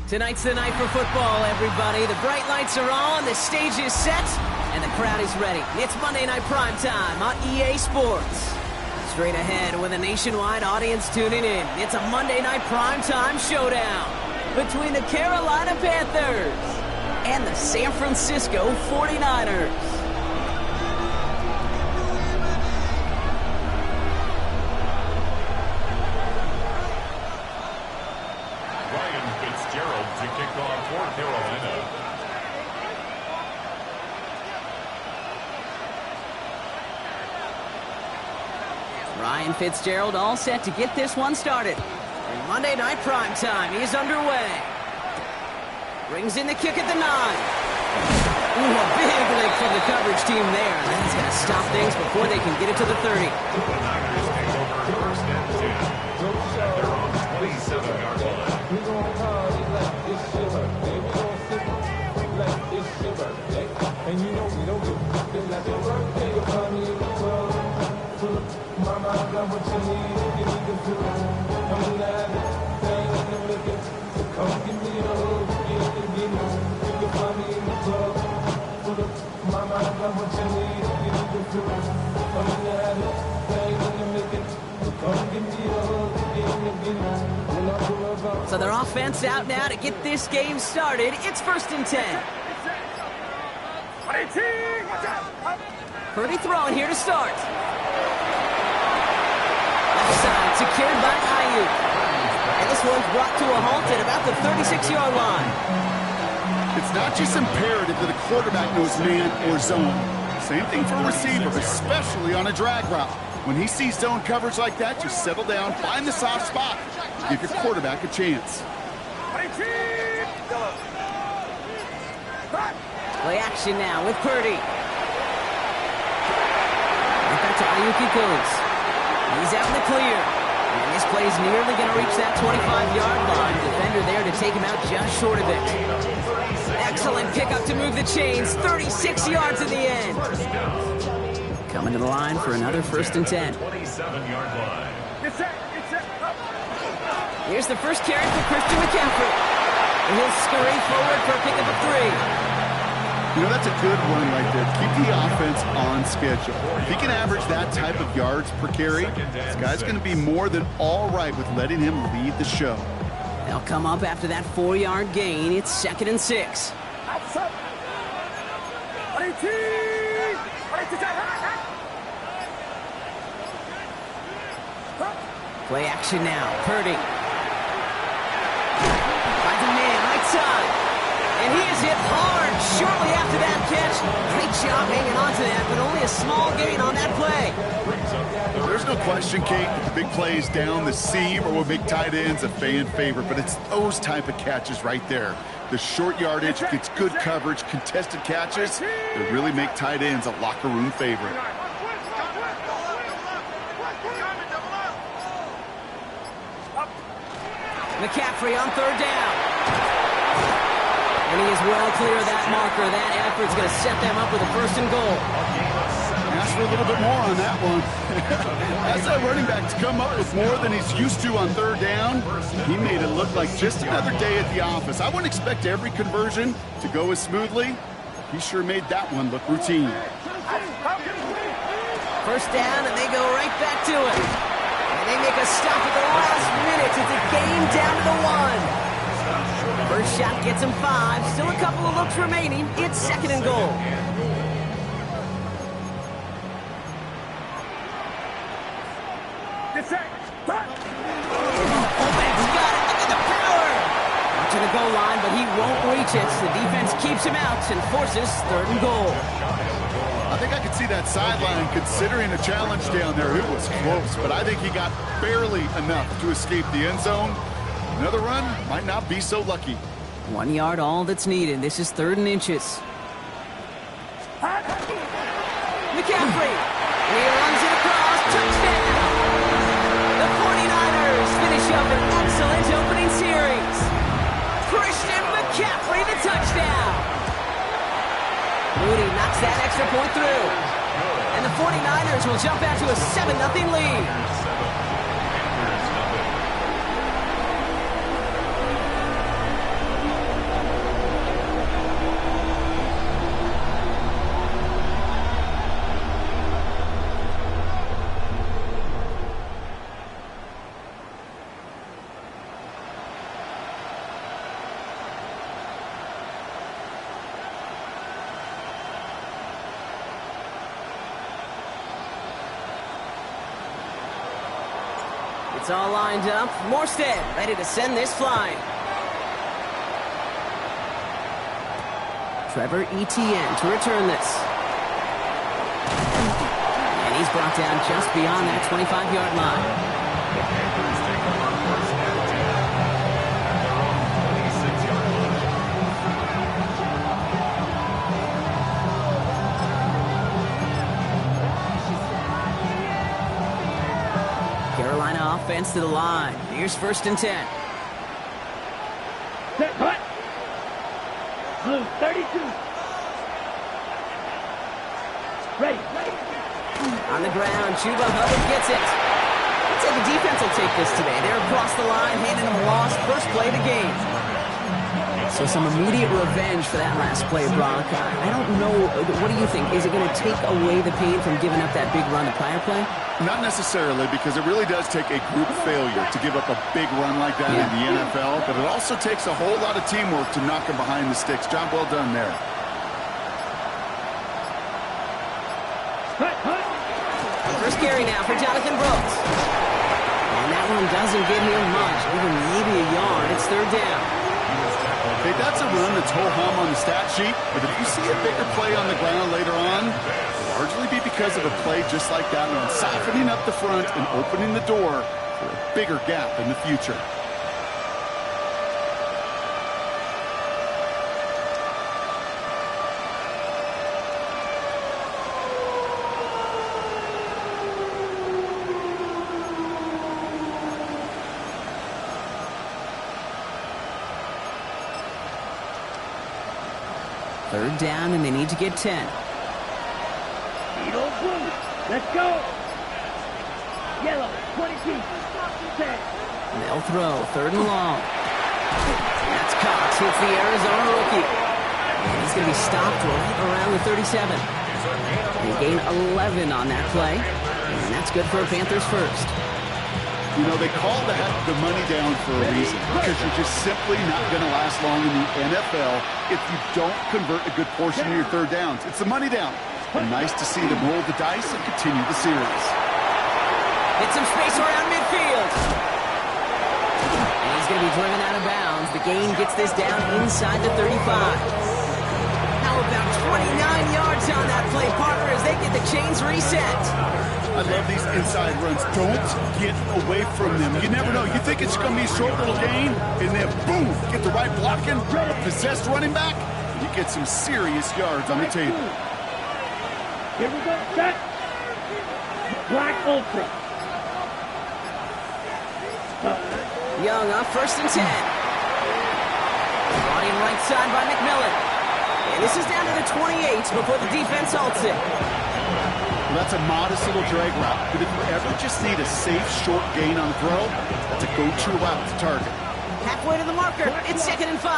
Tonight's the night for football, everybody. The bright lights are on, the stage is set, and the crowd is ready. It's Monday Night Primetime on EA Sports. Straight ahead with a nationwide audience tuning in, it's a Monday Night Primetime showdown between the Carolina Panthers and the San Francisco 49ers. Ryan Fitzgerald all set to get this one started. And Monday Night Primetime is underway. Brings in the kick at the 9. Ooh, a big lick from the coverage team there. That's going to stop things before they can get it to the 30. The Niners take over first and 10. They're on the 27-yard line. And you know we don't get like your birthday, you'll find me in the club. Mama, I got what you need, you need to do. Come and have it, thing in the liquor. Come give me a hug, get the dinner. You can find me in the club. Mama, I got what you need, you need to do. Come and have it, thing in the liquor. Come give me a hug, get the dinner. So their offense out now to get this game started. It's first and 10. Purdy throwing here to start. Left side secured by Ayuk. And this one's brought to a halt at about the 36-yard line. It's not just imperative that a quarterback knows man or zone. Same thing for a receiver, especially on a drag route. When he sees zone coverage like that, just settle down, find the soft spot, give your quarterback a chance. Play action now with Purdy. And back to Ayuk he goes. He's out in the clear. And this play is nearly going to reach that 25-yard line. Defender there to take him out just short of it. Excellent pickup to move the chains. 36 yards in the end. Coming to the line for another first and 10. 27-yard line. Here's the first carry for Christian McCaffrey. And he'll scurry forward for a pickup of 3. You know, that's a good run right there. Keep the offense on schedule. If he can average that type of yards per carry, this guy's going to be more than all right with letting him lead the show. They'll come up after that 4-yard gain. It's second and 6. Play action now. Purdy. Finds a man right side. And he is hit hard shortly after that catch. Great job hanging on to that, but only a small gain on that play. There's no question, Kate, that the big plays down the seam or will make tight ends a fan favorite, but it's those type of catches right there. The short yardage gets good coverage, contested catches that really make tight ends a locker room favorite. McCaffrey on third down. And he is well clear of that marker. That effort's going to set them up with a first and goal. Ask for a little bit more on that one. As that running back to come up with more than he's used to on third down, he made it look like just another day at the office. I wouldn't expect every conversion to go as smoothly. He sure made that one look routine. First down, and they go right back to it. And they make a stop at the last minute. It's a game down to the 1. First shot gets him 5. Still a couple of looks remaining. It's second and goal. Fullback's got it. Look at the power. Out to the goal line, but he won't reach it. The defense keeps him out and forces third and goal. I think I could see that sideline considering a challenge down there. It was close, but I think he got barely enough to escape the end zone. Another run might not be so lucky. 1 yard all that's needed. This is third and inches. McCaffrey. He runs it across. Touchdown. The 49ers finish up an excellent opening series. Christian McCaffrey, the touchdown. Moody knocks that extra point through. And the 49ers will jump out to a 7-0 lead. It's all lined up. Morstead ready to send this flying. Trevor Etienne to return this. And he's brought down just beyond that 25-yard line. Carolina offense to the line. Here's 1st and 10. Set, hut. Blue, 32. Ready. On the ground, Chuba Hubbard gets it. Looks like the defense will take this today. They're across the line, handing them a loss. First play of the game. So some immediate revenge for that last play, Brock. I don't know. What do you think? Is it going to take away the pain from giving up that big run the prior play? Not necessarily, because it really does take a group failure to give up a big run like that in the NFL, but it also takes a whole lot of teamwork to knock him behind the sticks. Job well done there. First carry now for Jonathan Brooks. And that one doesn't get him much, even maybe a yard. It's 3rd down. Okay, that's a run that's ho-hum on the stat sheet, but if you see a bigger play on the ground later on, it'll largely be because of a play just like that one, softening up the front and opening the door for a bigger gap in the future. Third down, and they need to get 10. Eagle blue. Let's go. Yellow, 22. 10. And they'll throw. 3rd and long. That's Cox. Hits the Arizona rookie. And he's going to be stopped right around the 37. They gain 11 on that play. And that's good for a Panthers first. You know, they call that the money down for a reason, because you're just simply not going to last long in the NFL if you don't convert a good portion of your third downs. It's the money down. And nice to see them roll the dice and continue the series. Hit some space around midfield. And he's going to be driven out of bounds. The gain gets this down inside the 35. Now about 29 yards on that play, partner, as they get the chains reset. I love these inside runs. Don't get away from them. You never know. You think it's going to be a short little gain, and then boom, get the right blocking, a possessed running back, and you get some serious yards on the table. Here we go. Set. Black Ultra. Young up 1st and 10. Brought in right side by McMillan. And this is down to the 28 before the defense halts it. Well, that's a modest little drag route, but if you ever just need a safe, short gain on the throw, that's a go-to route to target. Halfway to the marker. It's 2nd and 5.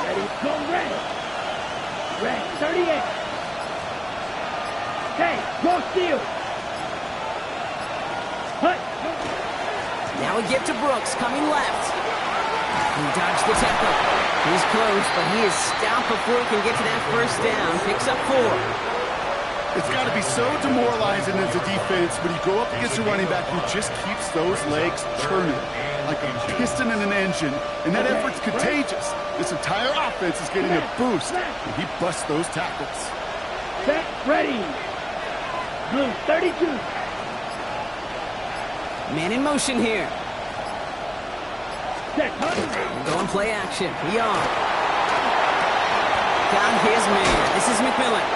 Ready, go red. Red, 38. Okay, go steal. Hut. Now we get to Brooks, coming left. He dodged the tackle. He's close, but he is stopped before he can get to that 1st down. Picks up 4. It's got to be so demoralizing as a defense when you go up against a running back who just keeps those legs churning like a piston in an engine, and that effort's contagious. This entire offense is getting a boost, and he busts those tackles. Set, ready. Blue, 32. Man in motion here. Set, hut. Going play action. Young. Got his man. This is McMillan.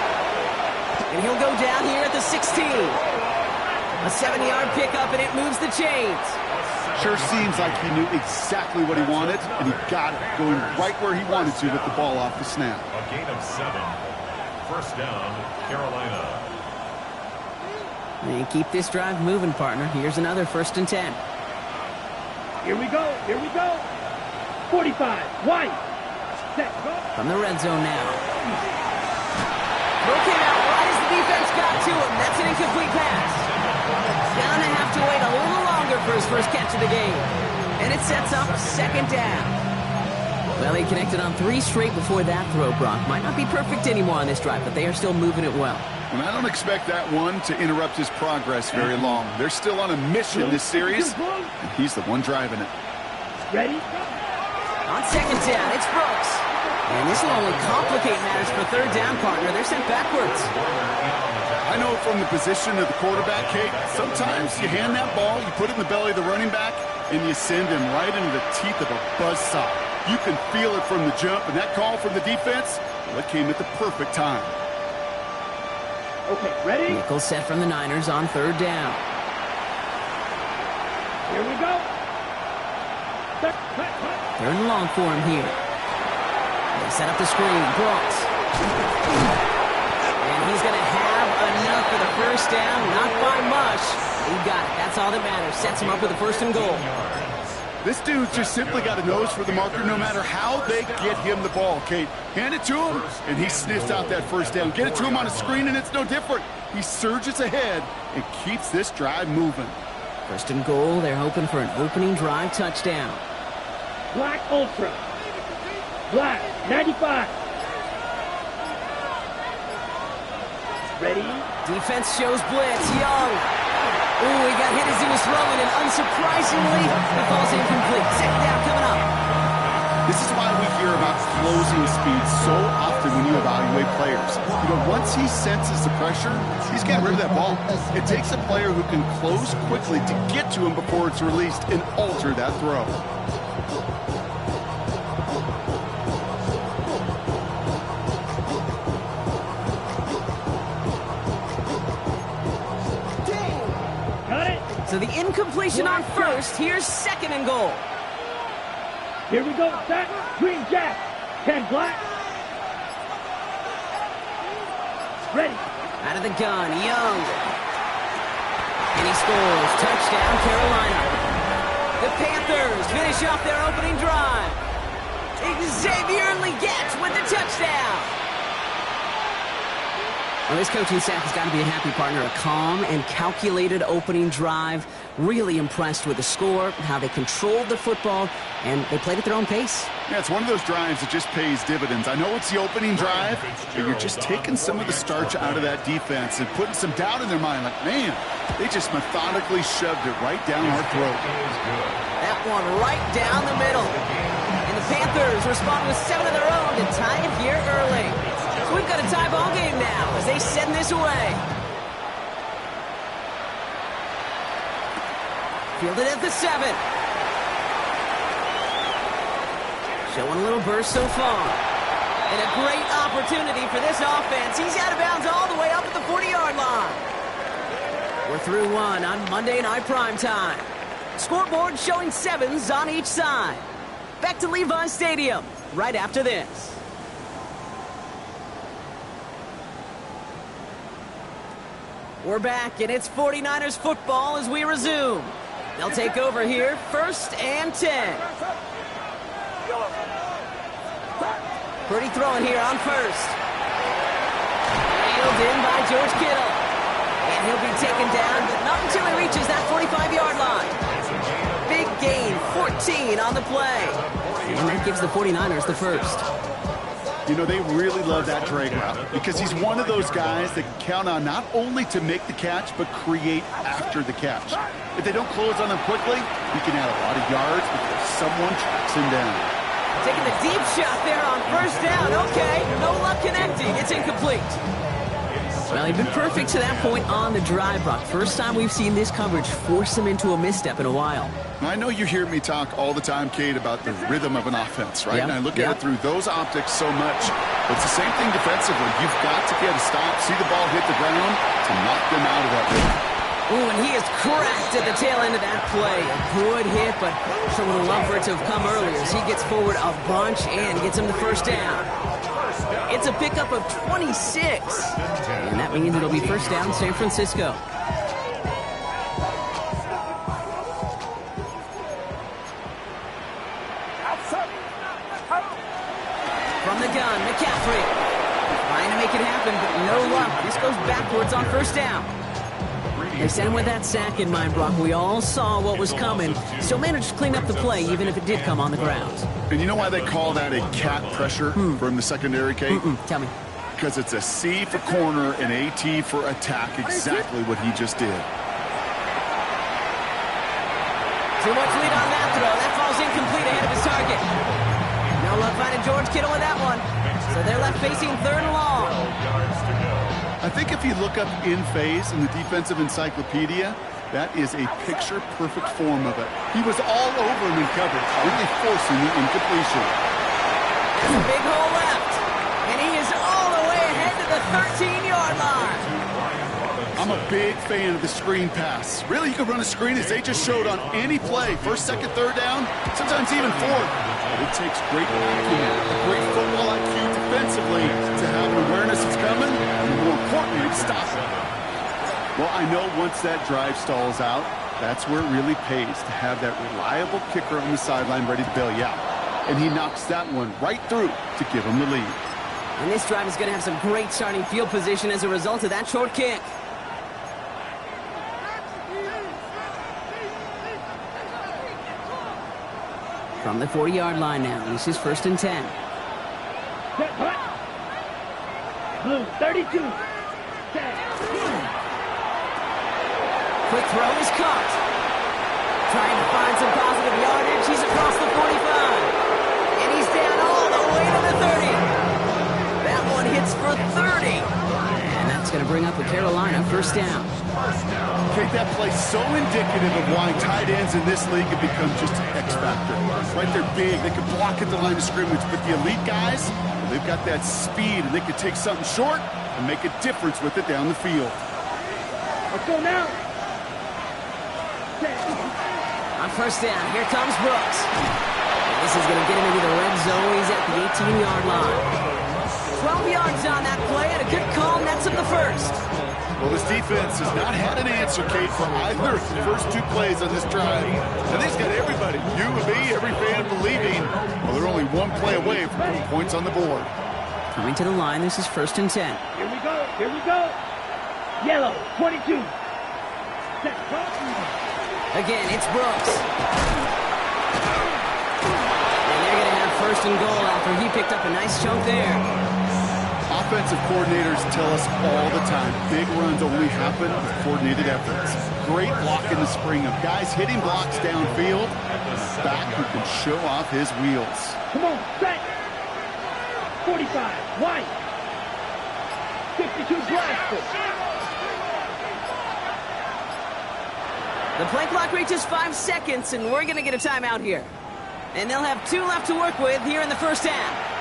And he'll go down here at the 16. A 7-yard pickup, and it moves the chains. Sure seems like he knew exactly what he wanted, and he got it, going right where he wanted to with the ball off the snap. A gain of 7. 1st down, Carolina. And keep this drive moving, partner. Here's another 1st and 10. Here we go. Here we go. 45. White. Set, go. From the red zone now. Throw came out right as the defense got to him. That's an incomplete pass. Gonna have to wait a little longer for his first catch of the game. And it sets up 2nd down. Well, he connected on 3 straight before that throw, Brock. Might not be perfect anymore on this drive, but they are still moving it well. And I don't expect that one to interrupt his progress very long. They're still on a mission this series, and he's the one driving it. Ready? On second down, it's Brooks. And this will only complicate matters for third down, partner. They're sent backwards. I know from the position of the quarterback, Kate, sometimes you hand that ball, you put it in the belly of the running back, and you send him right into the teeth of a buzzsaw. You can feel it from the jump, and that call from the defense, well, it came at the perfect time. Okay, ready? Nichols set from the Niners on third down. Here we go. Third and long for him here. They set up the screen. Brooks. And he's going to have enough for the first down. Not by much. He got it. That's all that matters. Sets him up with a first and goal. This dude's just simply got a nose for the marker no matter how they get him the ball, Kate. Hand it to him, and he sniffs out that first down. Get it to him on a screen, and it's no different. He surges ahead and keeps this drive moving. First and goal. They're hoping for an opening drive touchdown. Black Ultra. Black, 95. Ready? Defense shows blitz. Young. Ooh, he got hit as he was throwing, and unsurprisingly, the ball's incomplete. Second down coming up. This is why we hear about closing speed so often when you evaluate players. You know, once he senses the pressure, he's getting rid of that ball. It takes a player who can close quickly to get to him before it's released and alter that throw. So the incompletion on first. Here's second and goal. Here we go. Set. Green Jack. 10 black. Ready. Out of the gun. Young. And he scores. Touchdown, Carolina. The Panthers finish off their opening drive. Xavier Legette with the touchdown. Well, this coaching staff has got to be a happy partner. A calm and calculated opening drive. Really impressed with the score, how they controlled the football, and they played at their own pace. Yeah, it's one of those drives that just pays dividends. I know it's the opening drive, but you're just taking some of the starch out of that defense and putting some doubt in their mind. Like, man, they just methodically shoved it right down our throat. That one right down the middle. And the Panthers respond with 7 of their own to tie it here early. So we've got a tie ball game now as they send this away. Fielded at the 7. Showing a little burst so far. And a great opportunity for this offense. He's out of bounds all the way up at the 40-yard line. We're through one on Monday Night Primetime. Scoreboard showing 7s on each side. Back to Levi Stadium right after this. We're back, and it's 49ers football as we resume. They'll take over here, 1st and 10. Pretty throwing here on first. Reeled in by George Kittle. And he'll be taken down, but not until he reaches that 45-yard line. Big gain, 14 on the play. And that gives the 49ers the first. You know, they really love that drag route because he's one of those guys that can count on not only to make the catch, but create after the catch. If they don't close on him quickly, he can add a lot of yards before someone tracks him down. Taking the deep shot there on first down. Okay, no luck connecting. It's incomplete. Well, he'd been perfect to that point on the drive, Brock. First time we've seen this coverage force him into a misstep in a while. I know you hear me talk all the time, Kate, about the rhythm of an offense, right? Yep. And I look at it through those optics so much. But it's the same thing defensively. You've got to get a stop, see the ball hit the ground to knock them out of that rhythm. Ooh, and he is cracked at the tail end of that play. A good hit, but someone would love for it to have come earlier as he gets forward a bunch and gets him the first down. It's a pickup of 26. And that means it'll be first down San Francisco. From the gun, McCaffrey. Trying to make it happen, but no luck. This goes backwards on first down. They sent him with that sack in mind, Brock. We all saw what was coming. Still managed to clean up the play, even if it did come on the ground. And you know why they call that a cat pressure from the secondary, Kate? Tell me. because it's a C for corner and a T for attack, exactly what he just did. Too much lead on that throw. That falls incomplete ahead of his target. No luck finding George Kittle with that one. So they're left facing 3rd and long. 12 yards to go. I think if you look up in phase in the defensive encyclopedia, that is a picture-perfect form of it. He was all over him in coverage, really forcing the incompletion. There's a big hole left. And he is all the way ahead to the 13-yard line. I'm a big fan of the screen pass. Really, you can run a screen as they just showed on any play. 1st, 2nd, 3rd down, sometimes even 4th. But it takes great acumen, great football IQ defensively to have an awareness it's coming, and more importantly, stop it. Well, I know once that drive stalls out, that's where it really pays to have that reliable kicker on the sideline ready to bail you out. And he knocks that one right through to give him the lead. And this drive is going to have some great starting field position as a result of that short kick. From the 40-yard line now, this is 1st and 10. Blue, 32. Quick throw is caught. Trying to find some positive yardage. He's across the 45. And he's down all the way to the 30. That one hits for 30. And that's going to bring up a Carolina 1st down. Okay, that play so indicative of why tight ends in this league have become just an X factor. Right, they're big, they can block at the line of scrimmage, but the elite guys, they've got that speed, and they can take something short and make a difference with it down the field. Let's go now. On 1st down, here comes Brooks. And this is going to get him into the red zone. He's at the 18-yard line. 12 yards on that play, and a good call nets up the 1st. Well, this defense has not had an answer, Kate, for either of the first 2 plays on this drive. And they've got everybody, you and me, every fan believing, well, they're only 1 play away from putting points on the board. Coming to the line, this is 1st and 10. Here we go. Here we go. Yellow, 22. Set. Again, it's Brooks. And they're going to have 1st and goal after he picked up a nice chunk there. Offensive coordinators tell us all the time, big runs only happen with coordinated efforts. Great block in the spring of guys hitting blocks downfield, and a back who can show off his wheels. Come on, set. 45, white. 52, Bradford. The play clock reaches 5 seconds, and we're going to get a timeout here. And they'll have 2 left to work with here in the 1st half.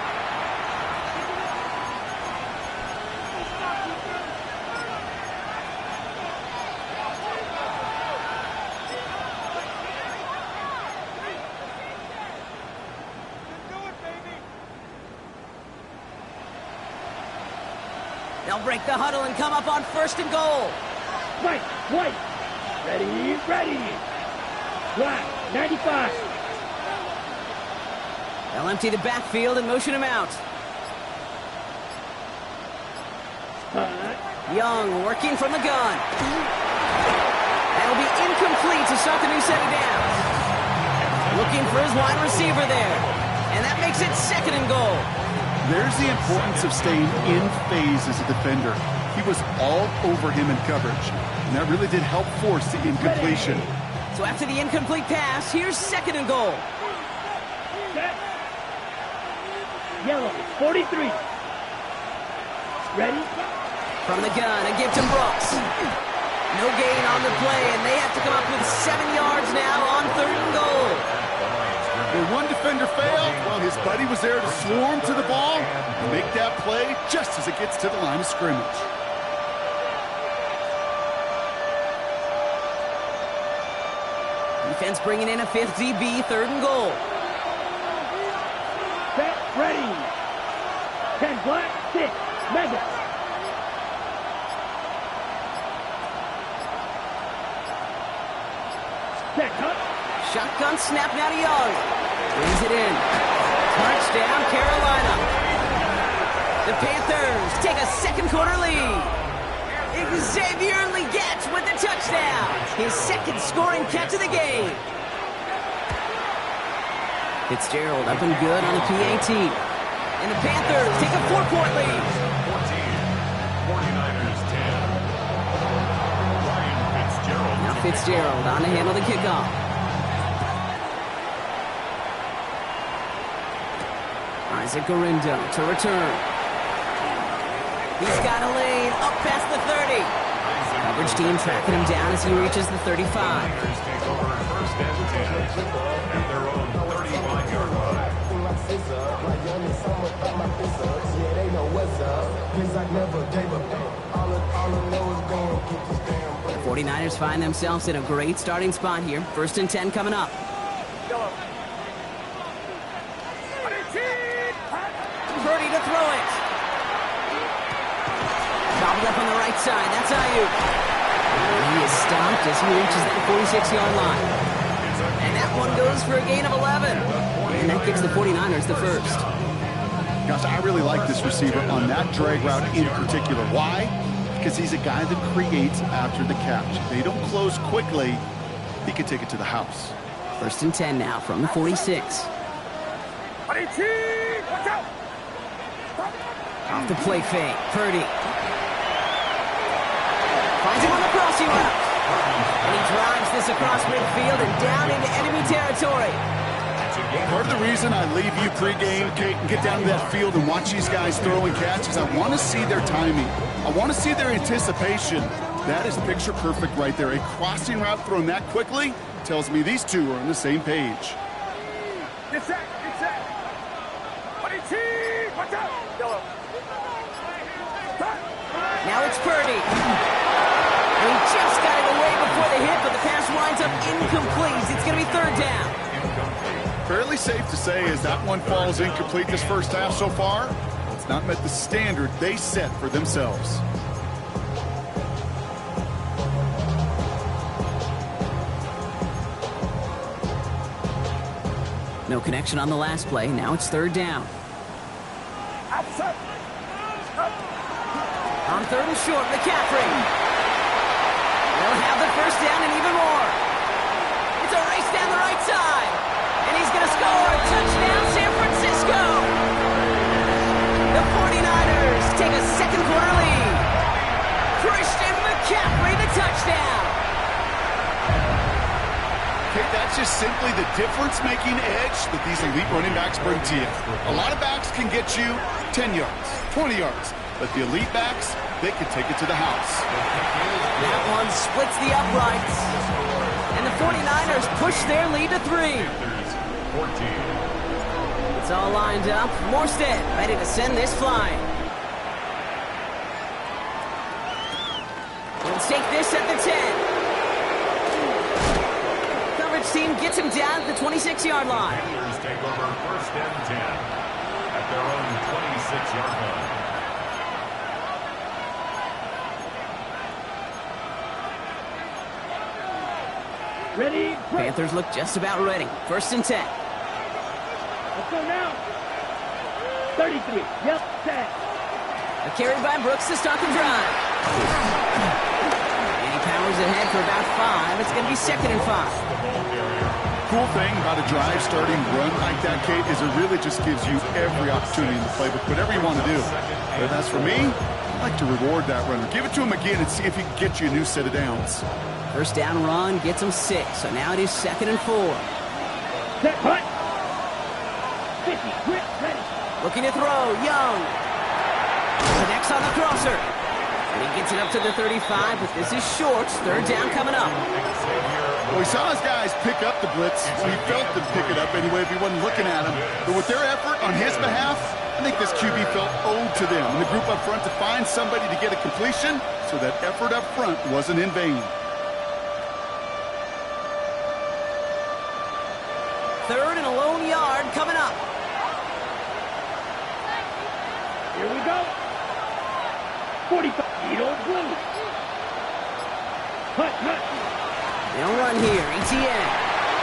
They'll break the huddle and come up on 1st and goal. White. Ready. Black, 95. They'll empty the backfield and motion him out. Young working from the gun. That'll be incomplete to start the new set of downs. Looking for his wide receiver there. And that makes it 2nd and goal. There's the importance of staying in phase as a defender. He was all over him in coverage, and that really did help force the incompletion. So after the incomplete pass, here's 2nd and goal. Set. Yellow, 43. Ready? From the gun, a give to Brooks. No gain on the play, and they have to come up with 7 yards now on 3rd and goal. Where one defender failed, well, his buddy was there to swarm to the ball and make that play just as it gets to the line of scrimmage. Defense bringing in a 5th DB, 3rd and goal. Set, ready. 10 black, 6, mega. Set, cut. Shotgun snap now to Young. Brings it in. Touchdown, Carolina. The Panthers take a 2nd quarter lead. Xavier Legette with the touchdown. His 2nd scoring catch of the game. Fitzgerald up and good on the PAT. And the Panthers take a 4-point lead. Fitzgerald on to handle the kickoff. Isaac Garindo to return. He's got a lane up past the 30. Coverage team tracking him down as he reaches the 35. Niners take over first and 10 at their own 35-yard line. The 49ers find themselves in a great starting spot here. First and 10 coming up. Purdy to throw it. Gobbled up on the right side. That's Ayuk. He is stopped as he reaches that 46-yard line. And that one goes for a gain of 11. And that gives the 49ers the first. Gosh, I really like this receiver on that drag route in particular. Why? Because he's a guy that creates after the catch. If they don't close quickly, he can take it to the house. First and 10 now from the 46. Off the play fake, Purdy. Finds him on the crossing route. And he drives this across midfield and down into enemy territory. Part of the reason I leave you pregame, Kate, and get down to that field and watch these guys throw and catch is I want to see their timing. I want to see their anticipation. That is picture perfect right there. A crossing route thrown that quickly tells me these two are on the same page. Now it's Purdy. And he just got it away before the hit, but the pass winds up incomplete. It's going to be third down. Fairly safe to say as that one falls incomplete this first half so far, it's not met the standard they set for themselves. No connection on the last play. Now it's third down. On third and short, McCaffrey. They'll have the first down and even more. It's a race down the right side. And he's going to score. Touchdown, San Francisco. The 49ers take a second quarter lead. Christian McCaffrey, the touchdown. Okay, that's just simply the difference-making edge that these elite running backs bring to you. A lot of backs can get you 10 yards, 20 yards. But the elite backs, they can take it to the house. That one splits the uprights. And the 49ers push their lead to 3. 14. It's all lined up. Morstead ready to send this flying. He'll take this at the 10. Coverage team gets him down at the 26-yard line. Niners take over first and 10 at their own 26-yard line. Ready? Panthers look just about ready. First and 10. Let's go now. 33. Yep, 10. A carry by Brooks to start the drive. And he powers ahead for about 5. It's going to be second and 5. Cool thing about a drive starting run like that, Kate, is it really just gives you every opportunity in the playbook, whatever you want to do. But as for me, I like to reward that runner. Give it to him again and see if he can get you a new set of downs. First down run gets him 6. So now it is second and 4. Set, punt. 50, quick, ready. Looking to throw, Young. Connects on the crosser. And he gets it up to the 35, but this is short. Third down coming up. Well, we saw his guys pick up the blitz. We felt them pick it up anyway if he wasn't looking at him. But with their effort on his behalf, I think this QB felt owed to them and the group up front to find somebody to get a completion so that effort up front wasn't in vain. Third and a lone yard coming up. Here we go. 45. You don't blue. Hut, hut. They'll run here. ETN.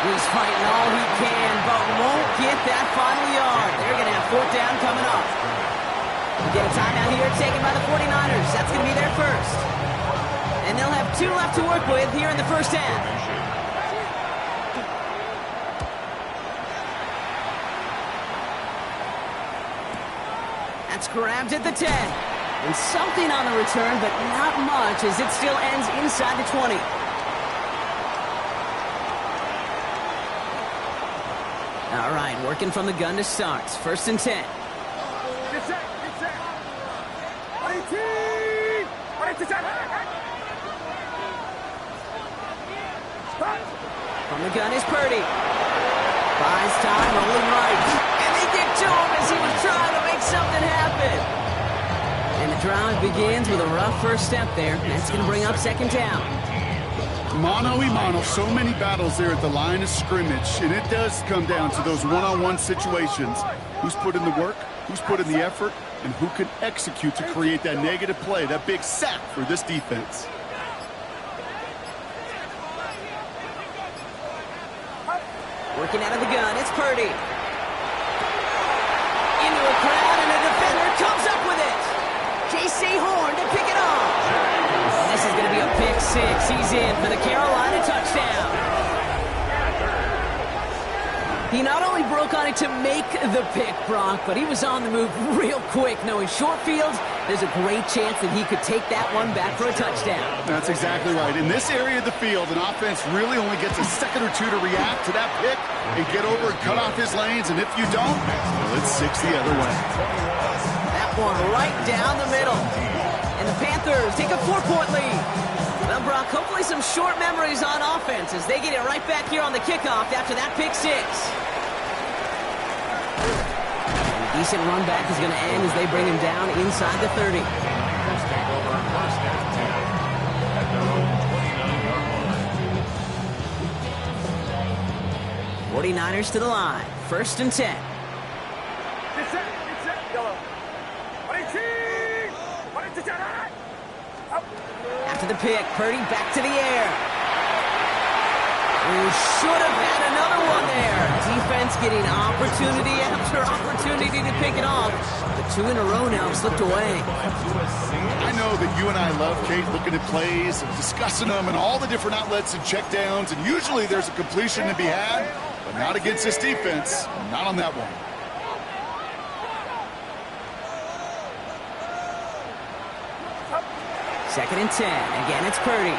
He's fighting all he can, but won't get that final yard. They're going to have fourth down coming up. We get a timeout here taken by the 49ers. That's going to be their first. And they'll have 2 left to work with here in the first half. That's grabbed at the 10. And something on the return, but not much as it still ends inside the 20. All right, working from the gun to start. 1st and 10. Get set. From the gun is Purdy. Buys time, rolling right. And they get to him as he was trying to make something happen. And the drive begins with a rough first step there. That's going to bring up 2nd down. Mano-y-mano, so many battles there at the line of scrimmage, and it does come down to those one-on-one situations. Who's put in the work, who's put in the effort, and who can execute to create that negative play, that big sack for this defense. Working out of the gun, it's Purdy. Into a crowd, and a defender comes up with it. J.C. Horn to pick it off. This is going to be a pick 6. He's in for the Carolina touchdown. He not only broke on it to make the pick, Brock, but he was on the move real quick. Knowing short fields, there's a great chance that he could take that one back for a touchdown. That's exactly right. In this area of the field, an offense really only gets a second or two to react to that pick and get over and cut off his lanes. And if you don't, well, it's 6 the other way. That one right down the middle. And the Panthers take a 4-point lead. Well, Brock, hopefully some short memories on offense as they get it right back here on the kickoff after that pick 6. And a decent run back is going to end as they bring him down inside the 30. Let's take over 1st and 10 at their own 29-yard line. 49ers to the line. 1st and 10. Get set. Yellow. After the pick, Purdy back to the air. He should have had another one there. Defense getting opportunity after opportunity to pick it off. But 2 in a row now slipped away. I know that you and I love, Kate, looking at plays and discussing them and all the different outlets and checkdowns, and usually there's a completion to be had, but not against this defense. Not on that one. 2nd and 10. Again, it's Purdy. It's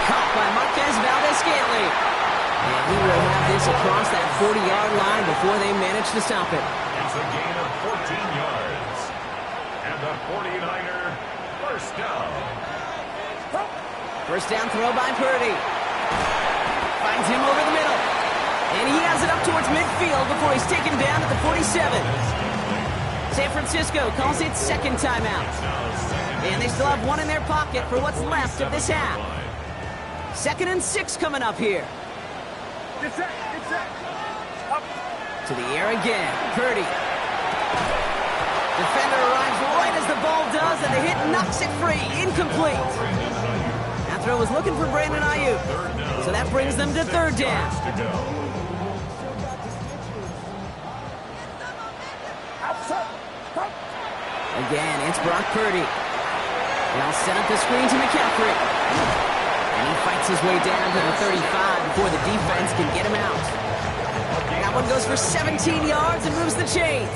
caught by Marquez Valdes-Scantling. And he will have this across that 40-yard line before they manage to stop it. It's a gain of 14 yards. And the 49er first down. First down throw by Purdy. Finds him over the middle. And he has it up towards midfield before he's taken down at the 47. San Francisco calls it 2nd timeout. And they still have one in their pocket for what's left of this half. 2nd and 6 coming up here. Get set. Up. To the air again. Purdy. Defender arrives right as the ball does, and the hit knocks it free. Incomplete. That throw was looking for Brandon Ayuk. So that brings them to 3rd down. Again, it's Brock Purdy. They'll set up the screen to McCaffrey. And he fights his way down to the 35 before the defense can get him out. That one goes for 17 yards and moves the chains.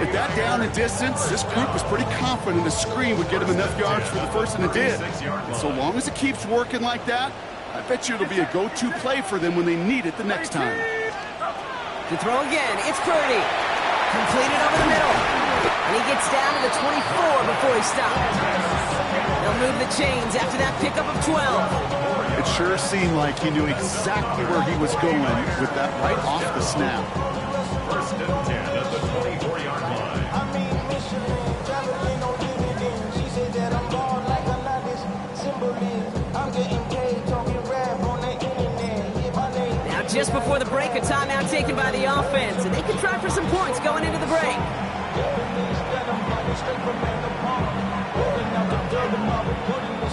At that down and distance, this group was pretty confident the screen would get him enough yards for the first, and it did. And so long as it keeps working like that, I bet you it'll be a go-to play for them when they need it the next time. To throw again, it's Purdy. Completed over the middle. And he gets down to the 24 before he stops. They'll move the chains after that pickup of 12. It sure seemed like he knew exactly where he was going with that right off the snap. 1st and 10 at the 24-yard line. Now just before the break, a timeout taken by the offense, and they can try for some points going into the break.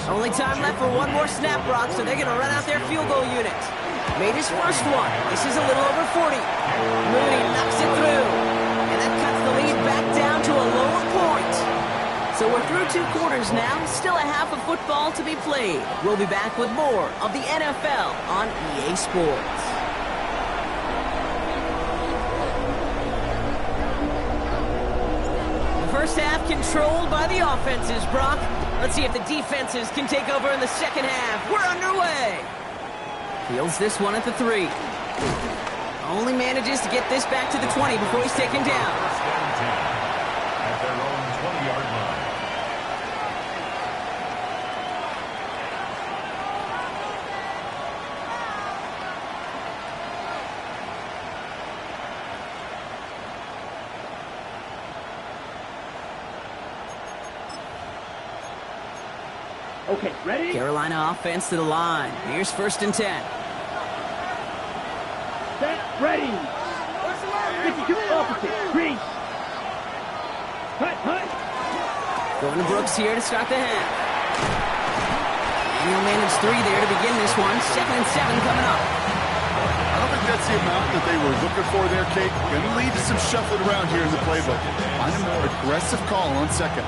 Only time left for one more snap, Brock, so they're going to run out their field goal unit. Made his first one. This is a little over 40. Mooney knocks it through. And that cuts the lead back down to a lower point. So we're through 2 quarters now. Still a half of football to be played. We'll be back with more of the NFL on EA Sports. First half controlled by the offenses, Brock. Let's see if the defenses can take over in the second half. We're underway. Fields this one at the 3. Only manages to get this back to the 20 before he's taken down. First and 10 at their own 20-yard line. Okay, ready? Carolina offense to the line. Here's first and 10. Set, ready. 52 opposite, green. Hut. Going to Brooks here to start the half. And he'll manage 3 there to begin this one. 2nd and 7 coming up. I don't think that's the amount that they were looking for there, Kate. Going to lead to some shuffling around here in the playbook. Find a more aggressive call on second.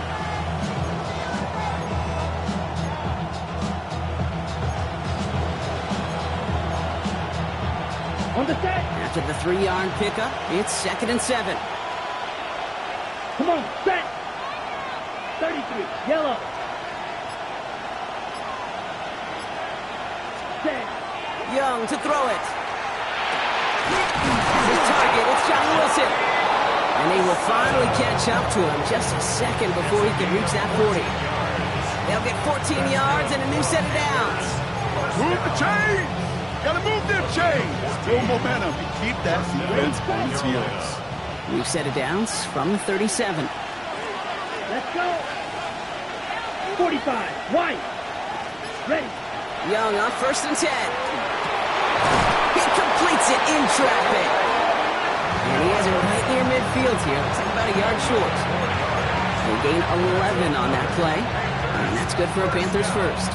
On the set. After the 3-yard pickup, it's 2nd and 7. Come on, set. 33, yellow. Set. Young to throw it. His target, it's John Wilson. And they will finally catch up to him just a second before he can reach that 40. They'll get 14 yards and a new set of downs. Move the chains! Gotta move them chains! Build momentum and keep that defense on its heels. New set of downs from the 37. Let's go. 45, white. Ready. Young on first and 10. He completes it in traffic. And he has it right near midfield here. Looks like about a yard short. They gain 11 on that play. And that's good for a Panthers first.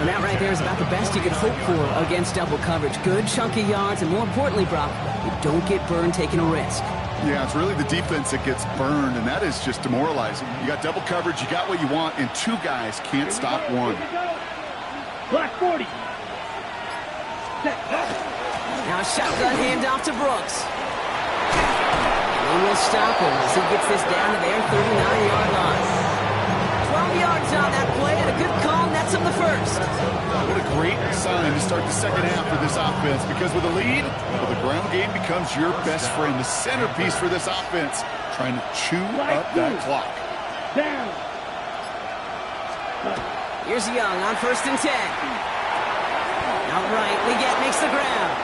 And that right there is about the best you could hope for against double coverage. Good chunky yards, and more importantly, Brock, you don't get burned taking a risk. Yeah, it's really the defense that gets burned, and that is just demoralizing. You got double coverage, you got what you want, and 2 guys can't stop one. Black 40. Set. Now a shotgun handoff to Brooks. And they will stop him as he gets this down to their 39-yard line. 12 yards on that play, and a good call nets him the first. What a great sign to start the second half for this offense, because with a lead, well, the ground game becomes your best friend, the centerpiece for this offense, trying to chew up that clock. Down. Here's Young on first and 10. Outright, Leggett makes the ground.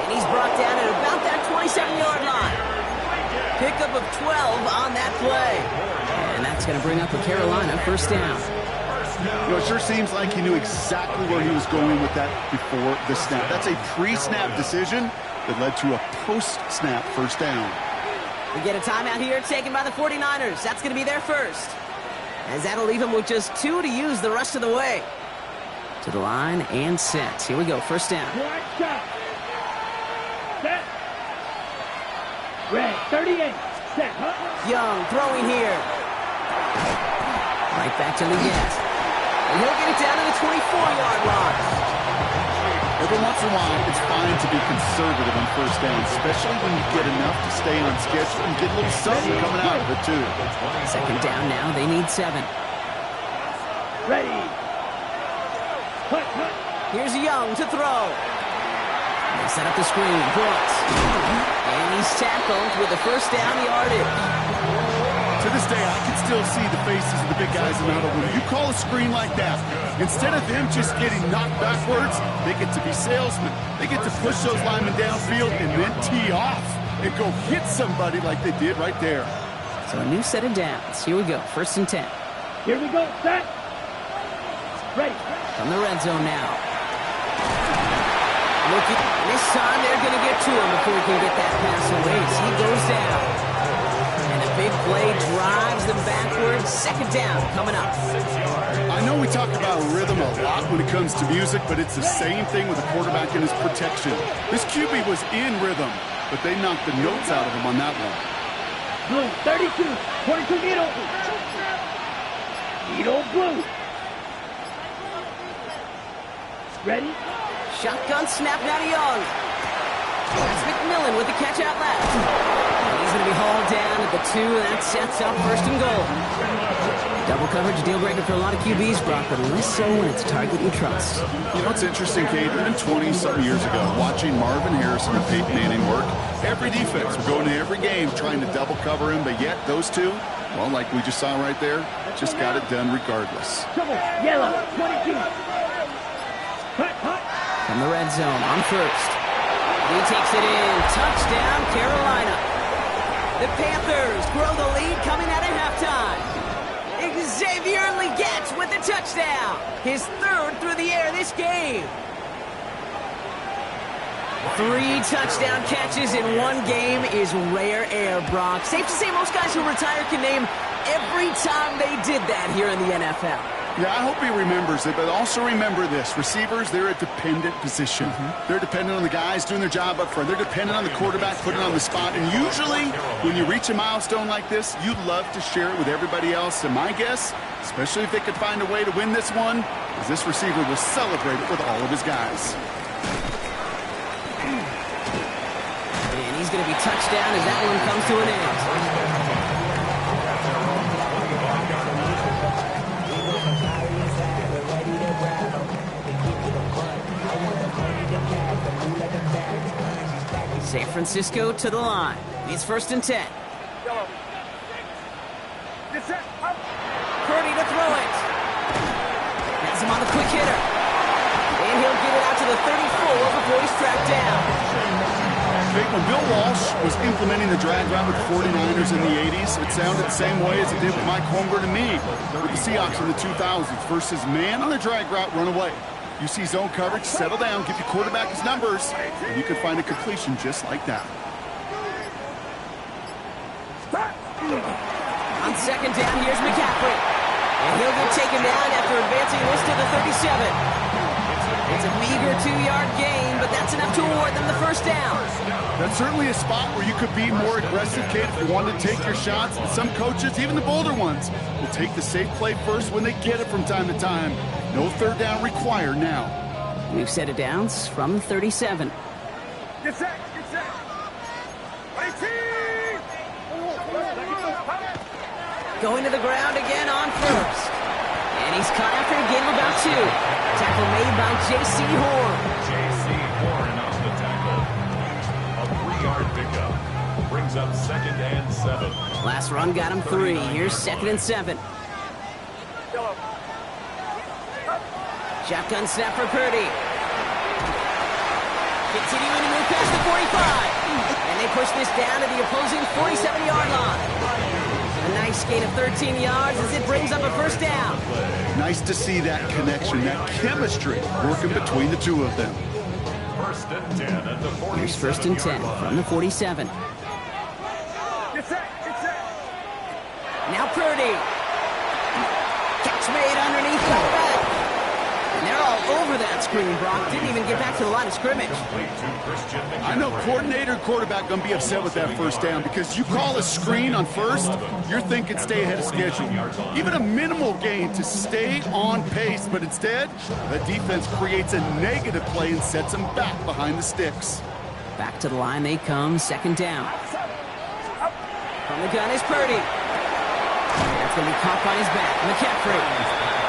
And he's brought down at about that 27-yard line. Pickup of 12 on that play. And that's going to bring up a Carolina first down. You know, it sure seems like he knew exactly where he was going with that before the snap. That's a pre-snap decision that led to a post-snap first down. We get a timeout here taken by the 49ers. That's going to be their first. As that'll leave him with just 2 to use the rest of the way. To the line and set. Here we go, first down. Black shot. Set. Red 38. Set. Young throwing here. Right back to Leggett. And he'll get it down to the 24-yard line. Every once in a while, it's fine to be conservative on first down, especially when you get enough to stay on schedule and get a little something coming out of it, too. Second down now, they need 7. Ready. Hut. Here's Young to throw. They set up the screen, Brooks. And he's tackled with the first down yardage. To this day, I can still see the faces of the big guys in the huddle. When you call a screen like that, instead of them just getting knocked backwards, they get to be salesmen. They get to push those linemen downfield and then tee off and go hit somebody like they did right there. So a new set of downs. Here we go, first and 10. Here we go. Set. Ready. From the red zone now. Looking, this time they're going to get to him before he can get that pass away. So he goes down. And a big play drives them backwards. Second down coming up. I know we talk about rhythm a lot when it comes to music, but it's the same thing with the quarterback and his protection. This QB was in rhythm, but they knocked the notes out of him on that one. Blue 32. 22 needle. Needle blue. Ready? Shotgun snap now to Young. That's McMillan with the catch out left. And he's going to be hauled down at the 2, and that sets up first and goal. Double coverage, a deal breaker for a lot of QBs, Brock, but less so when it's a target you trust. You know, it's interesting, Kate, even 20-something years ago, watching Marvin Harrison and Peyton Manning work, every defense would go into every game trying to double cover him, but yet those two, well, like we just saw right there, just got it done regardless. Yellow, 22. From the red zone on first. He takes it in. Touchdown, Carolina. The Panthers grow the lead coming out of halftime. Xavier Legette with the touchdown. His third through the air this game. 3 touchdown catches in one game is rare air, Brock. Safe to say most guys who retire can name every time they did that here in the NFL. Yeah, I hope he remembers it, but also remember this. Receivers, they're a dependent position. They're dependent on the guys doing their job up front. They're dependent on the quarterback putting it on the spot. And usually, when you reach a milestone like this, you'd love to share it with everybody else. And my guess, especially if they could find a way to win this one, is this receiver will celebrate it with all of his guys. And he's going to be touched down as that one comes to an end. San Francisco to the line. It's 1st and 10. Purdy to throw it. Has him on the quick hitter. And he'll get it out to the 34 before he's tracked down. When Bill Walsh was implementing the drag route with the 49ers in the 80s, it sounded the same way as it did with Mike Holmgren and me with the Seahawks in the 2000s versus man on the drag route, run away. You see zone coverage, settle down, give your quarterback his numbers, and you can find a completion just like that. On 2nd down, here's McCaffrey. And he'll get taken down after advancing this to the 37. It's a meager 2-yard gain, but that's enough to award them the 1st down. That's certainly a spot where you could be more aggressive, Kate, if you wanted to take your shots. And some coaches, even the bolder ones, will take the safe play first when they get it from time to time. No 3rd down required now. New set of downs from the 37. Get set, get set. 18! Going to the ground again on first. And he's caught after a gain of about 2. Tackle made by J.C. Horn. J.C. Horn on the tackle. A 3-yard pickup. Brings up 2nd and 7. Last run got him 3. Here's 2nd and 7. Shotgun snap for Purdy. Continuing to move past the 45. And they push this down to the opposing 47-yard line. A nice gain of 13 yards as it brings up a 1st down. Nice to see that connection, that chemistry working between the two of them. 1st and 10 at the 47. Here's 1st and 10 from the 47. Get set, get set. Now Purdy. Catch made underneath the back. And they're all over that screen, Brock. Didn't even get back to the line of scrimmage. I know coordinator and quarterback going to be upset with that 1st down because you call a screen on 1st, you're thinking stay ahead of schedule. Even a minimal gain to stay on pace, but instead, the defense creates a negative play and sets them back behind the sticks. Back to the line they come, 2nd down. From the gun is Purdy. That's going to be caught by his back. McCaffrey.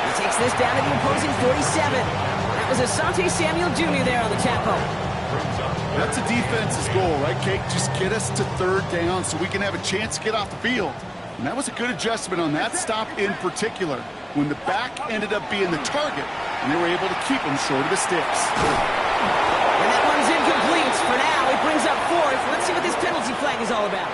He takes this down to the opposing 47. That was Asante Samuel Jr. there on the tackle. That's a defense's goal, right, Kate? Just get us to 3rd down so we can have a chance to get off the field. And that was a good adjustment on that stop in particular, when the back ended up being the target, and they were able to keep him short of the sticks. And that one's incomplete. For now, it brings up 4th. Let's see what this penalty flag is all about.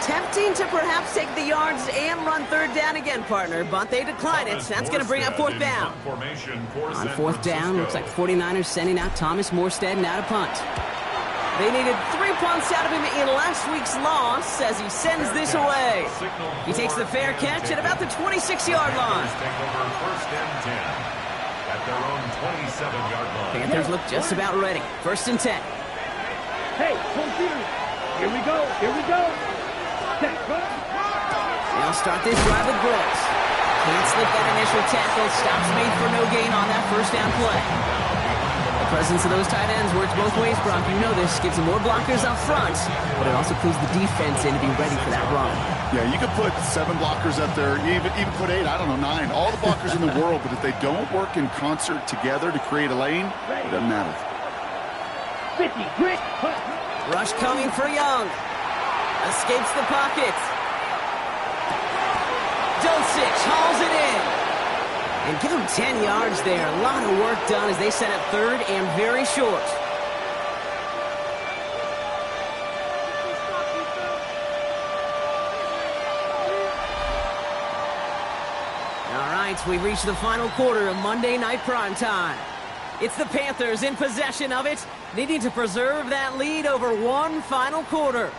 Tempting to perhaps take the yards and run 3rd down again, partner, but they decline it. That's going to bring up 4th down. On 4th down, looks like 49ers sending out Thomas Morstead now to punt. They needed 3 punts out of him in last week's loss as he sends this away. He takes the fair catch at about the 26-yard line. At their own 27-yard line. Panthers look just about ready. 1st and 10. Hey, confused. Here we go, here we go. They'll start this drive with Brooks. Can't slip that initial tackle. Stops made for no gain on that 1st down play. The presence of those tight ends works both ways, Brock. You know this. Gives them more blockers up front, but it also clues the defense in to be ready for that run. Yeah, you could put 7 blockers up there, even put 8, I don't know, 9. All the blockers in the world, but if they don't work in concert together to create a lane, it doesn't matter. 50, grit, Rush coming for Young. Escapes the pocket. Dulcich hauls it in. And give them 10 yards there. A lot of work done as they set up third and very short. All right, we've reached the final quarter of Monday Night Primetime. It's the Panthers in possession of it, needing to preserve that lead over one final quarter.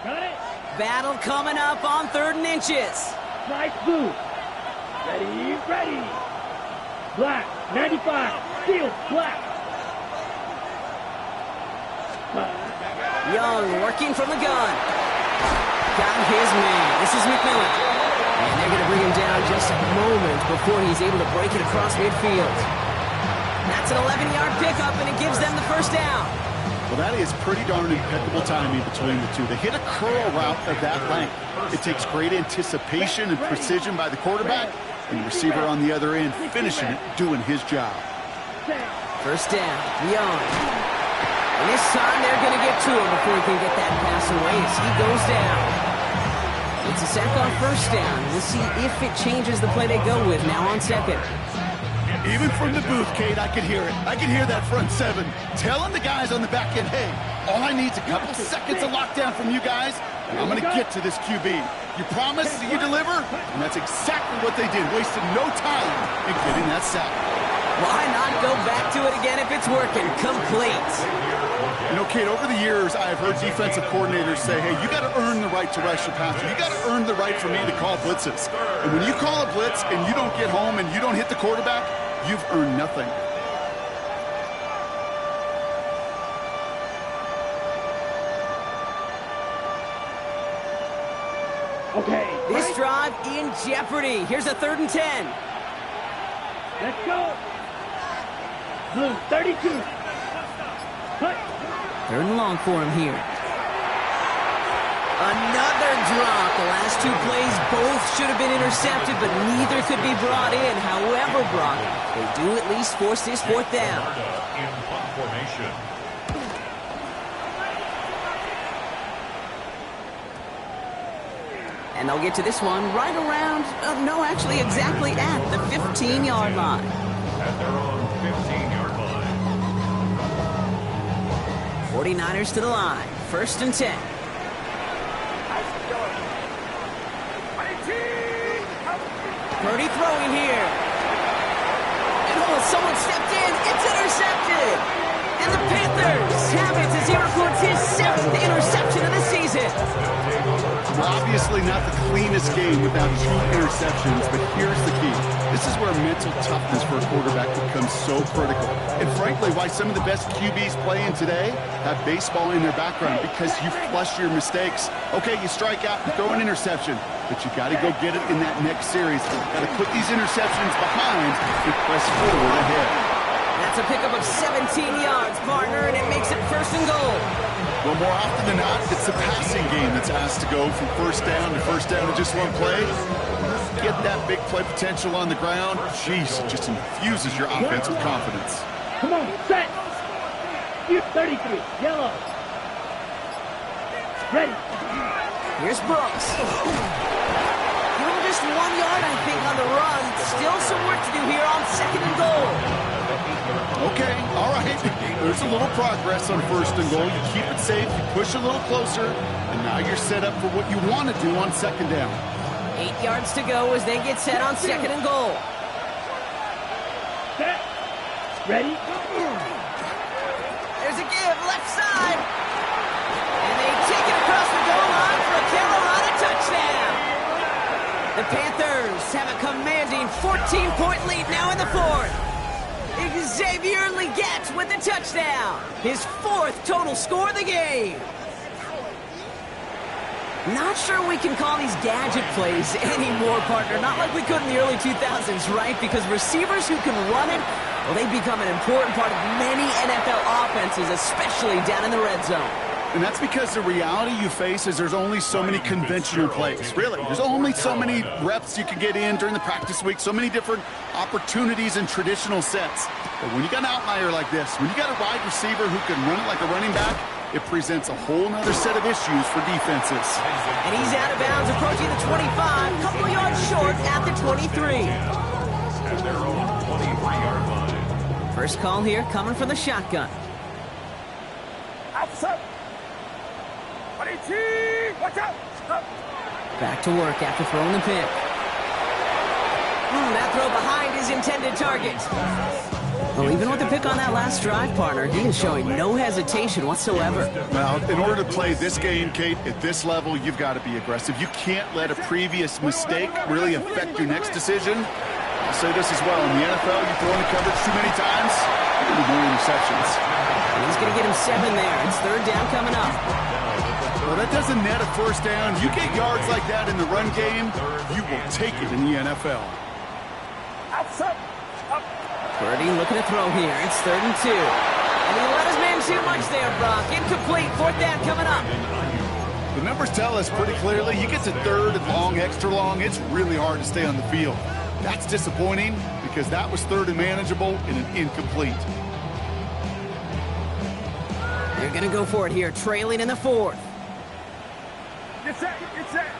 got it. Battle coming up on 3rd and inches. Nice move. Ready, ready. Black, 95, Field, Black. Young working from the gun. Got his man. This is McMillan. And they're going to bring him down just a moment before he's able to break it across midfield. That's an 11-yard pickup, and it gives them the first down. Well, that is pretty darn impeccable timing between the two. They hit a curl route of that length. It takes great anticipation and precision by the quarterback, and the receiver on the other end finishing it, doing his job. First down, Young. And this time they're going to get to him before he can get that pass away as he goes down. It's a sack on first down. We'll see if it changes the play they go with now on second. Even from the booth, Kate, I could hear it. I could hear that front 7 telling the guys on the back end, hey, all I need is a couple seconds of lockdown from you guys, and I'm going to get to this QB. You promise, you deliver, and that's exactly what they did. Wasted no time in getting that sack. Why not go back to it again if it's working? Complete. You know, Kate, over the years, I've heard defensive coordinators say, hey, you got to earn the right to rush the passer. You got to earn the right for me to call blitzes. And when you call a blitz and you don't get home and you don't hit the quarterback, you've earned nothing. Okay. This drive in jeopardy. Here's a 3rd and 10. Let's go. Blue, 32. Cut. 3rd and long for him here. Another drop. The last 2 plays both should have been intercepted, but neither could be brought in. However, Brock, they do at least force this 4th down. In punt formation. And they'll get to this one right around, no, actually exactly at the 15-yard line. At their own 15-yard line. 49ers to the line. 1st and 10. Purdy throwing here. And someone stepped in. It's intercepted. And the Panthers have it as he records his 7th interception of the season. Obviously not the cleanest game without 2 interceptions, but here's the key. This is where mental toughness for a quarterback becomes so critical. And frankly, why some of the best QBs playing today have baseball in their background, because you flush your mistakes. Okay, you strike out and throw an interception, but you got to go get it in that next series. Got to put these interceptions behind and press forward ahead. That's a pickup of 17 yards, partner, and it makes it 1st and goal. Well, more often than not, it's the passing game that's asked to go from first down to just one play. Get that big play potential on the ground. Jeez, it just infuses your offense with confidence. Come on, set. You 33, yellow. Ready. Here's Brooks. Give him just 1 yard, I think, on the run. Still some work to do here on 2nd and goal. Okay, all right. There's a little progress on 1st and goal. You keep it safe, you push a little closer, and now you're set up for what you want to do on 2nd down. 8 yards to go as they get set on 2nd and goal. Set. Ready. There's a give, left side. And they take it across the goal line for a Carolina touchdown. The Panthers have a commanding 14-point lead now in the fourth. Xavier Legette with the touchdown. His fourth total score of the game. Not sure we can call these gadget plays anymore, partner. Not like we could in the early 2000s, right? Because receivers who can run it, well, they become an important part of many NFL offenses, especially down in the red zone. And that's because the reality you face is there's only so many conventional plays. Really, there's only so many reps you can get in during the practice week, so many different opportunities and traditional sets. But when you got an outlier like this, when you got a wide receiver who can run it like a running back, it presents a whole nother set of issues for defenses. And he's out of bounds, approaching the 25, a couple yards short at the 23. At their own 23-yard line. First call here coming from the shotgun. Outside. 22. Watch out. Stop. Back to work after throwing the pick. That throw behind his intended target. Well, even with the pick on that last drive, partner, he is showing no hesitation whatsoever. Well, in order to play this game, Kate, at this level, you've got to be aggressive. You can't let a previous mistake really affect your next decision. I'll say this as well. In the NFL, you throw into coverage too many times, you're going to be more interceptions. And he's going to get him 7 there. It's third down coming up. Well, that doesn't net a first down. You get yards like that in the run game, you will take it in the NFL. Outside. Up. Purdy looking to throw here. It's 3rd and 2. And he let his man too much there, Brock. Incomplete. 4th down coming up. The numbers tell us pretty clearly, you get to 3rd and long, extra long, it's really hard to stay on the field. That's disappointing because that was 3rd and manageable and an incomplete. They're going to go for it here, trailing in the 4th. Get set. Get set.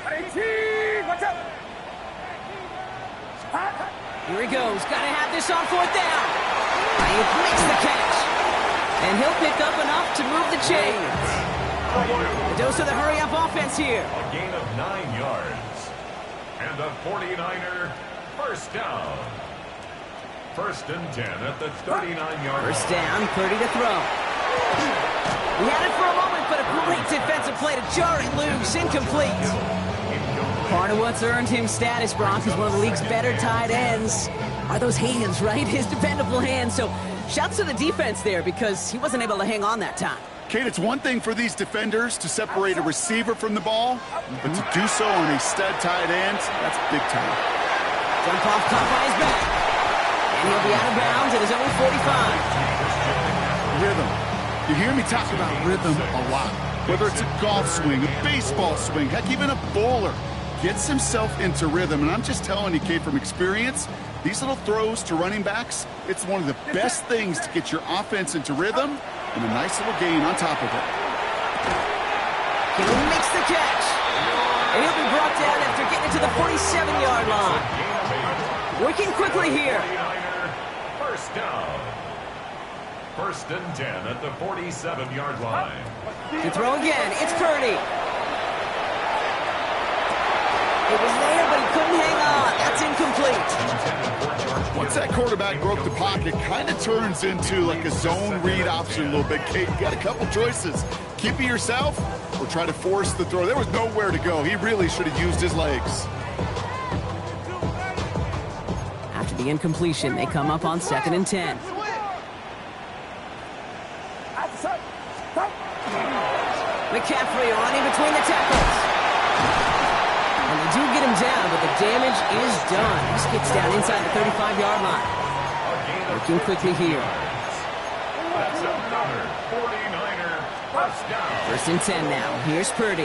18. Watch out. Here he goes. Got to have this on 4th down. He makes the catch. And he'll pick up enough to move the chains. A dose of the hurry-up offense here. A gain of 9 yards. And a 49er first down. 1st and 10 at the 39-yard line. First down, Purdy to throw. He had it for a moment, but a great defensive play to jar it loose. Incomplete. Part of what's earned him status, Brock, is one of the league's better tight ends. Are those hands, right? His dependable hands. So shouts to the defense there because he wasn't able to hang on that time. Kate, it's one thing for these defenders to separate a receiver from the ball, but to do so on a stud tight end, that's big time. Jump off, caught by his back. And he'll be out of bounds at his own 45. Rhythm. You hear me talk about rhythm a lot. Whether it's a golf swing, a baseball swing, heck, even a bowler gets himself into rhythm. And I'm just telling you, Kate, from experience, these little throws to running backs, it's one of the best things to get your offense into rhythm and a nice little gain on top of it. He makes the catch. And he'll be brought down after getting to the 47-yard line. Working quickly here. First down. 1st and 10 at the 47-yard line. To throw again, it's Purdy. It was there, but he couldn't hang on. That's incomplete. Once that quarterback broke the pocket, kind of turns into like a zone read option a little bit. Kate, you got a couple choices. Keep it yourself or try to force the throw. There was nowhere to go. He really should have used his legs. After the incompletion, they come up on 2nd and 10. McCaffrey running between the tackles. And they do get him down, but the damage is done. He skips down inside the 35-yard line. Working quickly here. That's another 49er first down. 1st and 10 now. Here's Purdy.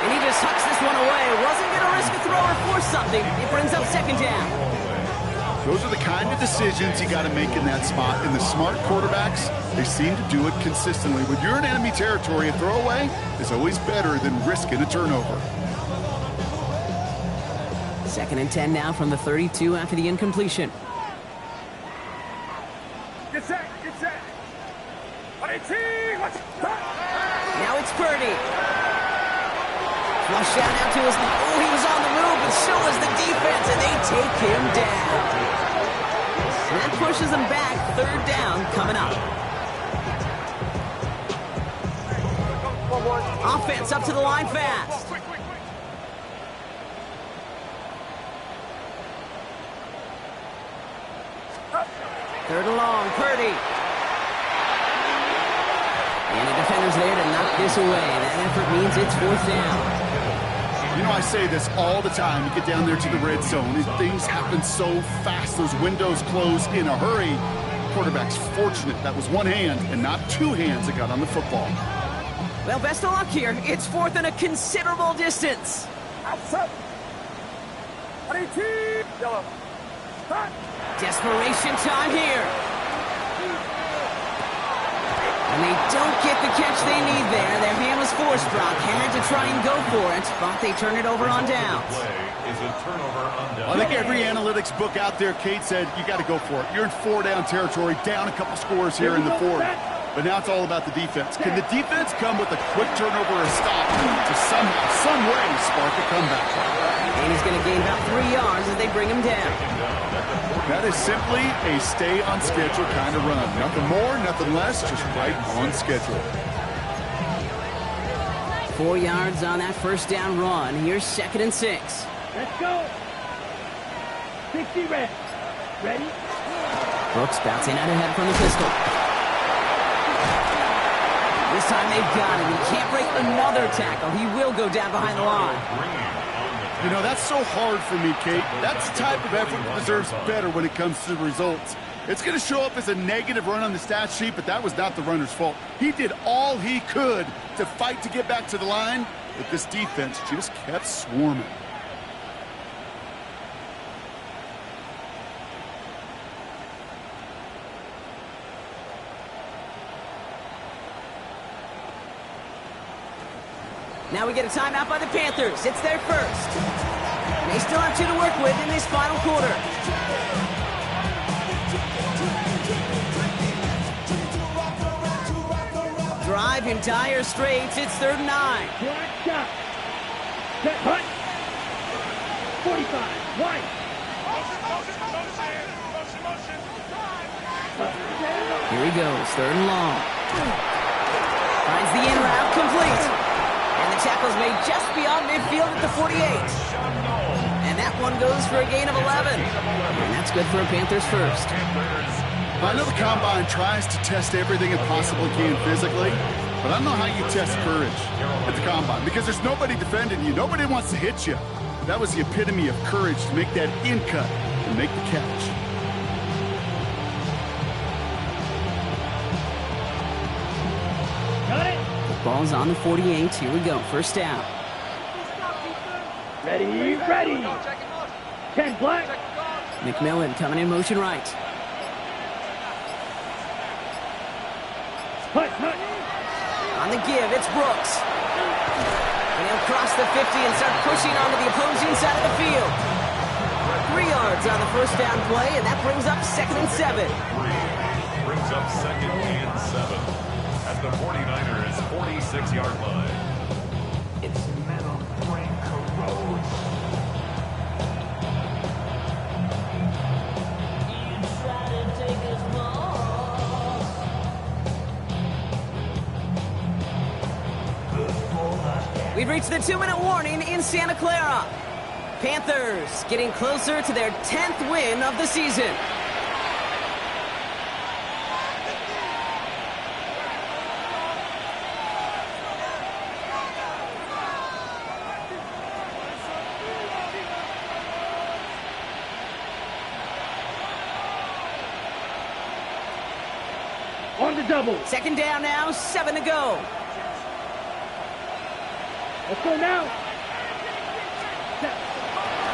And he just hucks this one away. Wasn't going to risk a throw or force something. It brings up 2nd down. Those are the kind of decisions you got to make in that spot. And the smart quarterbacks, they seem to do it consistently. When you're in enemy territory, a throwaway is always better than risking a turnover. 2nd and 10 now from the 32 after the incompletion. Get set. Get set. 18. Now it's Purdy. Flush out out to his... Oh, he was on the move, but so was the defense, and they take him down. And that pushes him back. 3rd down coming up. Offense up to the line fast. Third and long, Purdy. And the defender's there to knock this away. That effort means it's fourth down. You know, I say this all the time. You get down there to the red zone, and things happen so fast. Those windows close in a hurry. Quarterback's fortunate that was one hand and not two hands that got on the football. Well, best of luck here. It's fourth and a considerable distance. Desperation time here. And they don't get the catch they need there. Their hand was forced. Brock had to try and go for it, but they turn it over on downs. I think every analytics book out there, Kate, said you got to go for it. You're in four-down territory, down a couple scores here in the fourth. But now it's all about the defense. Can the defense come with a quick turnover or stop to somehow, some way, spark a comeback? And he's going to gain about 3 yards as they bring him down. That is simply a stay-on-schedule kind of run. Nothing more, nothing less, just right on schedule. 4 yards on that first down run. Here's 2nd and 6. Let's go. 60 red. Ready? Brooks bouncing out ahead from the pistol. This time they've got him. He can't break another tackle. He will go down behind the line. You know, that's so hard for me, Kate. That's the type of effort that deserves better when it comes to the results. It's going to show up as a negative run on the stat sheet, but that was not the runner's fault. He did all he could to fight to get back to the line, but this defense just kept swarming. Now we get a timeout by the Panthers. It's their first. They still have 2 to work with in this final quarter. Drive in dire straits. It's 3rd and 9. Shot. Set. Hut. 45. White. Here he goes. 3rd and long. Finds the in route complete. And the tackle's made just beyond midfield at the 48. And that one goes for a gain of 11. And that's good for a Panthers first. I know the Combine tries to test everything it possibly can physically, but I don't know how you test courage at the Combine because there's nobody defending you. Nobody wants to hit you. That was the epitome of courage to make that in cut and make the catch. Got it. Ball's on the 48. Here we go. First down. Ready. Ready. 10 black. McMillan coming in motion right. Hut. Hut. On the give, it's Brooks. And he'll cross the 50 and start pushing onto the opposing side of the field. 3 yards on the first down play, and that brings up 2nd and 7. Brings up 2nd and 7 at the 49ers' 46-yard line. It's metal brain corrodes. We've reached the 2-minute warning in Santa Clara. Panthers getting closer to their 10th win of the season. On the double. 2nd down now, 7 to go. Let's go now.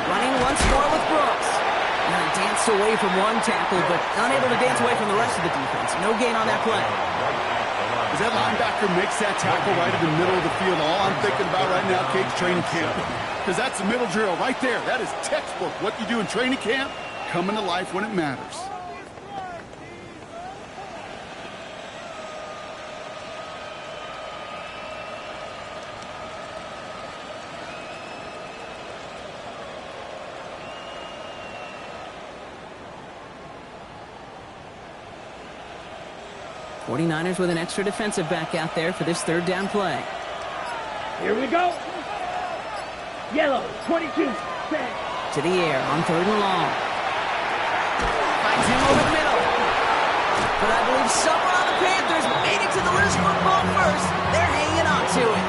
Running once more with Brooks. Now he danced away from one tackle, but unable to dance away from the rest of the defense. No gain on that play. As that linebacker makes that tackle right in the middle of the field, all I'm thinking about right now, Kate's training camp. Because that's the middle drill right there. That is textbook. What you do in training camp, coming to life when it matters. '49ers with an extra defensive back out there for this 3rd down play. Here we go. Yellow, 22. Set. To the air on 3rd and long. finds him over the middle. But I believe someone on the Panthers made it to the loose football first. They're hanging on to it.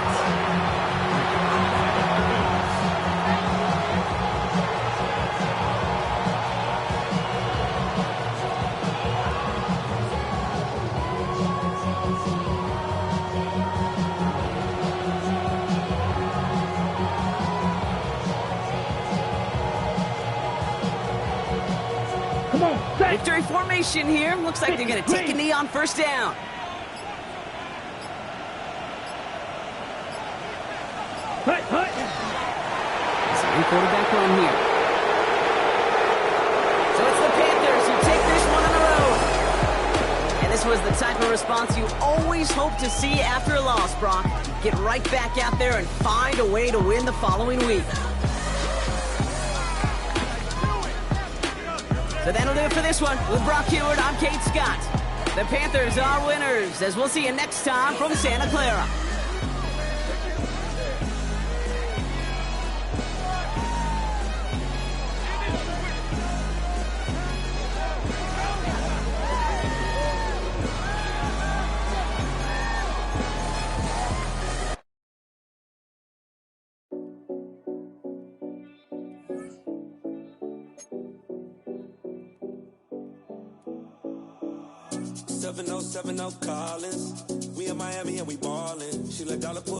Come on, set. Victory formation here. Looks like they're going to take a knee on first down. Hut, hut. It's a new quarterback run here. So it's the Panthers who take this one on the road. And this was the type of response you always hope to see after a loss, Brock. Get right back out there and find a way to win the following week. So that'll do it for this one. With Brock Huard, I'm Kate Scott. The Panthers are winners, as we'll see you next time from Santa Clara. Seven oh Collins. We in Miami and we ballin'. She let dollar put